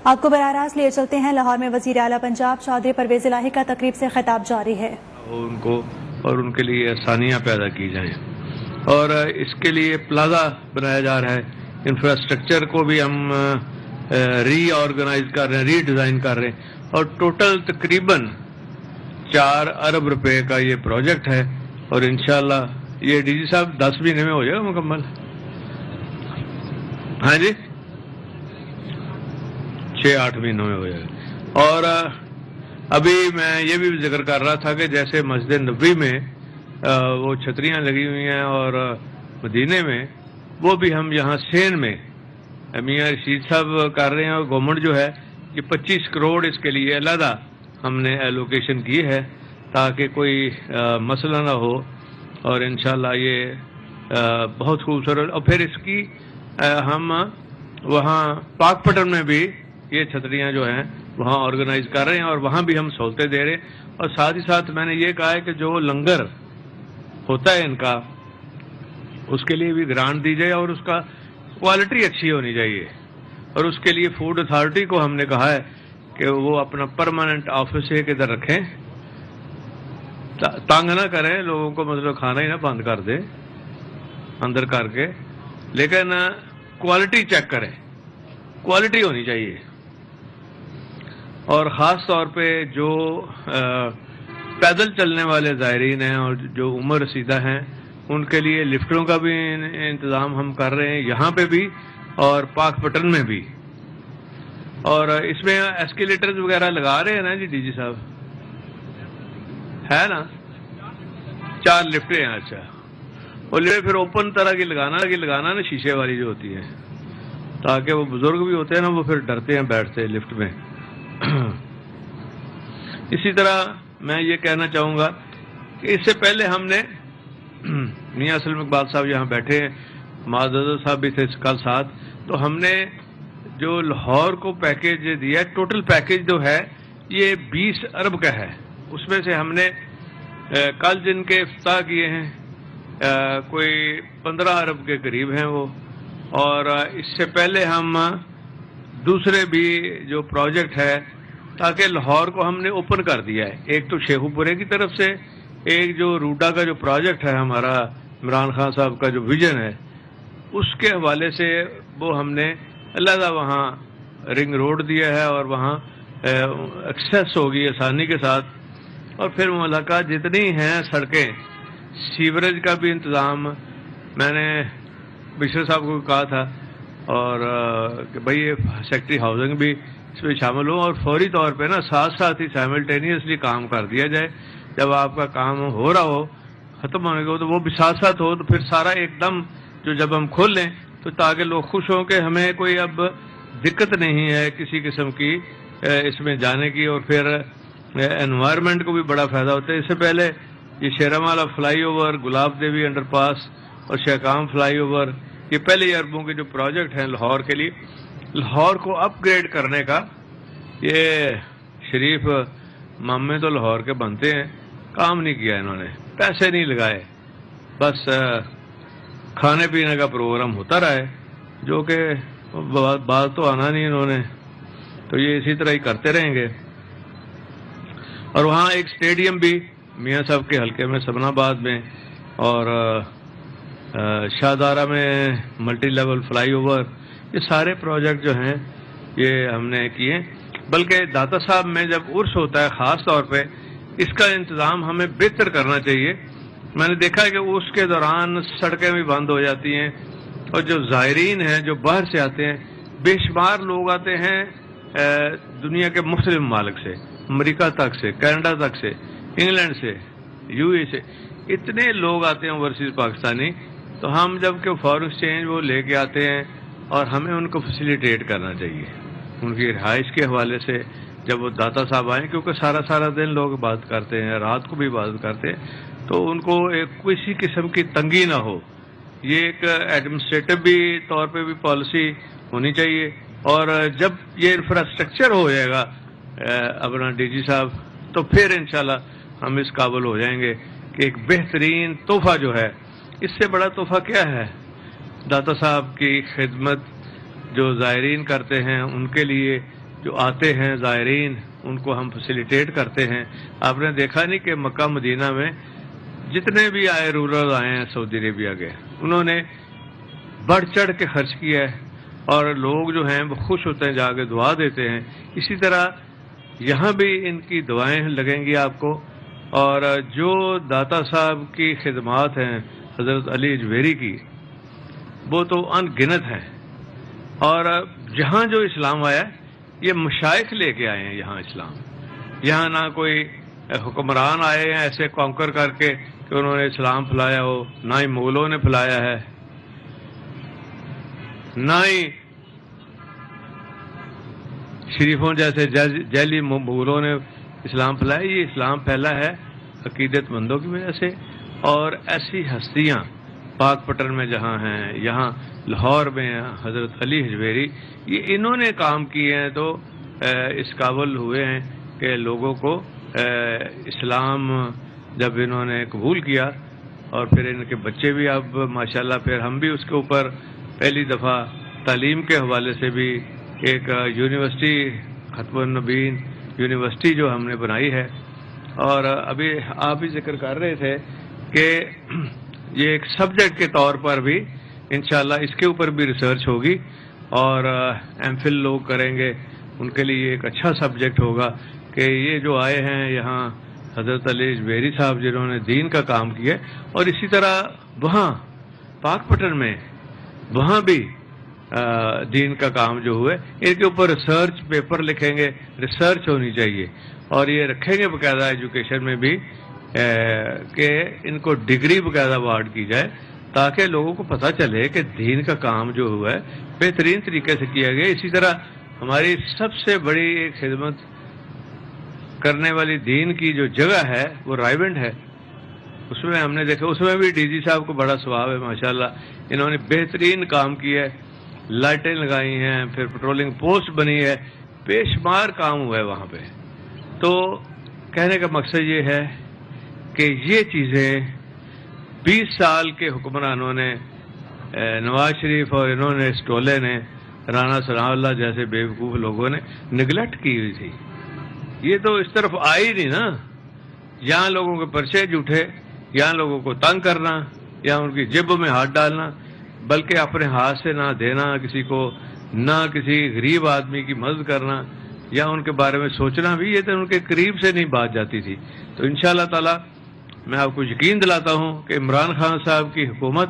आपको बराह रास्त लिए चलते हैं। लाहौर में वजीर आला पंजाब चौधरी परवेज इलाही का तकरीब से खिताब जारी है। उनको और उनके लिए आसानियाँ पैदा की जाएं और इसके लिए प्लाजा बनाया जा रहा है। इंफ्रास्ट्रक्चर को भी हम रीऑर्गेनाइज कर रहे हैं, रीडिज़ाइन कर रहे हैं और टोटल तकरीबन 4 अरब रुपए का ये प्रोजेक्ट है और इंशाल्लाह ये डीजी साहब 10 महीने में हो जाएगा मुकम्मल। हाँ जी, 6-8 महीनों में हो जाएगा। और अभी मैं ये भी जिक्र कर रहा था कि जैसे मस्जिद नबी में वो छतरियाँ लगी हुई हैं और मदीने में वो भी हम यहाँ सेन में मियाँ रशीद साहब कर रहे हैं और गवर्नमेंट जो है ये 25 करोड़ इसके लिए अलहदा हमने एलोकेशन की है ताकि कोई मसला ना हो और इंशाल्लाह ये बहुत खूबसूरत। और फिर इसकी हम वहाँ पाकपटन में भी ये छतरियाँ जो हैं वहाँ ऑर्गेनाइज कर रहे हैं और वहाँ भी हम सहूलतें दे रहे हैं। और साथ ही साथ मैंने ये कहा है कि जो लंगर होता है इनका उसके लिए भी ग्रांट दी जाए और उसका क्वालिटी अच्छी होनी चाहिए। और उसके लिए फूड अथॉरिटी को हमने कहा है कि वो अपना परमानेंट ऑफिस एक इधर रखें, तंग ना करें लोगों को, मतलब खाना ही ना बंद कर दे अंदर करके, लेकिन क्वालिटी चेक करें, क्वालिटी होनी चाहिए। और ख़ास तौर पे जो पैदल चलने वाले ज़ायरीन हैं और जो उम्र रसीदा हैं उनके लिए लिफ्टों का भी इंतज़ाम हम कर रहे हैं यहाँ पे भी और पाकपटन में भी। और इसमें एस्केलेटर्स वगैरह लगा रहे हैं ना जी डीजी साहब, है ना? 4 लिफ्टें हैं। अच्छा, और लिफ्ट फिर ओपन तरह की लगाना ना, शीशे वाली जो होती है, ताकि वो बुजुर्ग भी होते हैं ना, वो फिर डरते हैं बैठते हैं लिफ्ट में। इसी तरह मैं ये कहना चाहूँगा कि इससे पहले हमने मियाँ असलम इकबाल साहब यहाँ बैठे हैं, माज़द साहब भी थे कल साथ, तो हमने जो लाहौर को पैकेज दिया, टोटल पैकेज जो है ये 20 अरब का है। उसमें से हमने कल जिनके इफ्ताह किए हैं कोई 15 अरब के करीब हैं वो, और इससे पहले हम दूसरे भी जो प्रोजेक्ट है ताकि लाहौर को हमने ओपन कर दिया है। एक तो शेखुपुरे की तरफ से, एक जो रूडा का जो प्रोजेक्ट है हमारा इमरान खान साहब का जो विजन है उसके हवाले से वो हमने अलहदा वहाँ रिंग रोड दिया है और वहाँ एक्सेस होगी आसानी के साथ। और फिर मुलाकात जितनी हैं सड़कें, सीवरेज का भी इंतज़ाम मैंने बिशर साहब को कहा था और कि भाई ये सेक्रेटरी हाउसिंग भी इसमें शामिल हो और फौरी तौर पे ना साथ साथ ही साइमल्टेनियसली काम कर दिया जाए। जब आपका काम हो रहा हो, ख़त्म होने को, तो वो भी साथ साथ हो, तो फिर सारा एकदम जो जब हम खोल लें तो ताकि लोग खुश हों कि हमें कोई अब दिक्कत नहीं है किसी किस्म की इसमें जाने की। और फिर एनवायरनमेंट को भी बड़ा फ़ायदा होता है। इससे पहले ये शेरामाला फ्लाई ओवर, गुलाब देवी अंडरपास और शेकाम फ्लाई ओवर, ये पहले अरबों के जो प्रोजेक्ट हैं लाहौर के लिए, लाहौर को अपग्रेड करने का, ये शरीफ मामे तो लाहौर के बनते हैं, काम नहीं किया इन्होंने, पैसे नहीं लगाए, बस खाने पीने का प्रोग्राम होता रहा है जो कि बात तो आना नहीं इन्होंने, तो ये इसी तरह ही करते रहेंगे। और वहाँ एक स्टेडियम भी मियाँ साहब के हल्के में सबनाबाद में और शाहदारा में मल्टी लेवल फ्लाई ओवर, ये सारे प्रोजेक्ट जो हैं ये हमने किए। बल्कि दाता साहब में जब उर्स होता है ख़ास तौर पे इसका इंतज़ाम हमें बेहतर करना चाहिए। मैंने देखा है कि उसके दौरान सड़कें भी बंद हो जाती हैं और जो ज़ायरीन हैं जो बाहर से आते हैं, बेशुमार लोग आते हैं दुनिया के मुख्तलिफ ममालिक से, अमेरिका तक से, कनाडा तक से, इंग्लैंड से, यूए से, इतने लोग आते हैं ओवरसीज़ पाकिस्तानी। तो हम जब कि फॉरेन एक्सचेंज वो लेके आते हैं और हमें उनको फैसिलिटेट करना चाहिए उनकी रिहाइश के हवाले से जब वो दाता साहब आए, क्योंकि सारा दिन लोग बात करते हैं, रात को भी बात करते हैं, तो उनको एक किसी किस्म की तंगी ना हो। ये एक एडमिनिस्ट्रेटिव भी तौर पे भी पॉलिसी होनी चाहिए। और जब ये इंफ्रास्ट्रक्चर हो जाएगा अपना डीजी साहब, तो फिर इंशाल्लाह हम इस काबिल हो जाएंगे कि एक बेहतरीन तोहफा जो है, इससे बड़ा तोहफा क्या है, दाता साहब की खिदमत जो ज़ायरीन करते हैं उनके लिए جو آتے ہیں زائرین ان کو ہم فیسیلیٹیٹ کرتے ہیں. آپ نے دیکھا نہیں کہ مکہ مدینہ میں جتنے بھی آئے رورل آئے ہیں سعودی عربیہ کے, انہوں نے بڑھ چڑھ کے خرچ کیا ہے اور لوگ جو ہیں وہ خوش ہوتے ہیں, جا کے دعا دیتے ہیں. اسی طرح یہاں بھی ان کی دعائیں لگیں گی آپ کو. اور جو داتا صاحب کی خدمات ہیں حضرت علی اجویری کی, وہ تو ان گنت ہیں. اور جہاں جو اسلام آیا یہ مشائخ لے کے آئے ہیں یہاں اسلام. یہاں نہ کوئی حکمران آئے ہیں ایسے کانکر کر کے کہ انہوں نے اسلام پھیلایا ہو, نہ ہی مغلوں نے پھیلایا ہے, نہ ہی شریفوں جیسے جیلی مغلوں نے اسلام پھیلایا. یہ اسلام پھیلا ہے عقیدت مندوں کی وجہ سے. اور ایسی ہستیاں پاک پٹن میں جہاں ہیں, یہاں لاہور میں حضرت علی اجویری, یہ انہوں نے کام کیے ہیں تو اس قابل ہوئے ہیں کہ لوگوں کو اسلام جب انہوں نے قبول کیا, اور پھر ان کے بچے بھی اب ماشاءاللہ, پھر ہم بھی اس کے اوپر پہلی دفعہ تعلیم کے حوالے سے بھی ایک یونیورسٹی ختم النبیین یونیورسٹی جو ہم نے بنائی ہے. اور ابھی آپ ہی ذکر کر رہے تھے کہ یہ ایک سبجیکٹ کے طور پر بھی انشاءاللہ اس کے اوپر بھی ریسرچ ہوگی, اور ایم فل لوگ کریں گے, ان کے لیے ایک اچھا سبجیکٹ ہوگا کہ یہ جو آئے ہیں یہاں حضرت علی اجویری صاحب جنہوں نے دین کا کام کیا, اور اسی طرح وہاں پاک پٹن میں وہاں بھی دین کا کام جو ہوئے, ان کے اوپر ریسرچ پیپر لکھیں گے. ریسرچ ہونی چاہیے, اور یہ رکھیں گے باقاعدہ ایجوکیشن میں بھی کہ ان کو ڈگری باقاعدہ اوارڈ کی جائے, تاکہ لوگوں کو پتہ چلے کہ دین کا کام جو ہوا ہے بہترین طریقے سے کیا گیا. اسی طرح ہماری سب سے بڑی ایک خدمت کرنے والی دین کی جو جگہ ہے وہ رائیونڈ ہے. اس میں ہم نے دیکھا, اس میں بھی ڈی جی صاحب کو بڑا ثواب ہے ماشاءاللہ. انہوں نے بہترین کام کیا ہے, لائٹیں لگائی ہیں, پھر پیٹرولنگ پوسٹ بنی ہے, بے شمار کام ہوا ہے وہاں پہ. تو کہنے کا مقصد یہ ہے کہ یہ چیزیں 20 سال کے حکمرانوں نے, نواز شریف اور انہوں نے اسٹولے نے, رانا ثناء اللہ جیسے بیوقوف لوگوں نے نگلیکٹ کی ہوئی تھی. یہ تو اس طرف آئی نہیں نا, یہاں لوگوں کے پرچے جھوٹے, یہاں لوگوں کو تنگ کرنا, یا ان کی جیب میں ہاتھ ڈالنا, بلکہ اپنے ہاتھ سے نہ دینا کسی کو, نہ کسی غریب آدمی کی مدد کرنا, یا ان کے بارے میں سوچنا بھی, یہ تو ان کے قریب سے نہیں بات جاتی تھی. تو انشاءاللہ تعالی میں آپ کو یقین دلاتا ہوں کہ عمران خان صاحب کی حکومت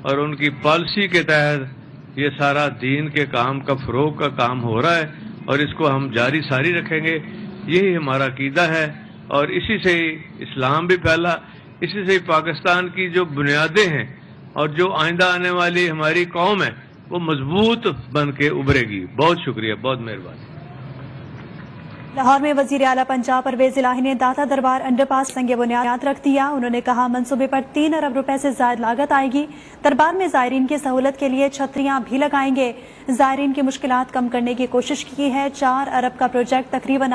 اور ان کی پالیسی کے تحت یہ سارا دین کے کام کا فروغ کا کام ہو رہا ہے, اور اس کو ہم جاری ساری رکھیں گے. یہی ہمارا عقیدہ ہے, اور اسی سے ہی اسلام بھی پھیلا, اسی سے ہی پاکستان کی جو بنیادیں ہیں اور جو آئندہ آنے والی ہماری قوم ہے وہ مضبوط بن کے ابھرے گی. بہت شکریہ, بہت مہربانی. لاہور میں وزیر اعلیٰ پنجاب پرویز الہی نے داتا دربار انڈر پاس سنگ بنیاد رکھ دیا. انہوں نے کہا منصوبے پر 3 ارب روپے سے زائد لاگت آئے گی. دربار میں زائرین کی سہولت کے لیے چھتریاں بھی لگائیں گے. زائرین کی مشکلات کم کرنے کی کوشش کی ہے. 4 ارب کا پروجیکٹ تقریباً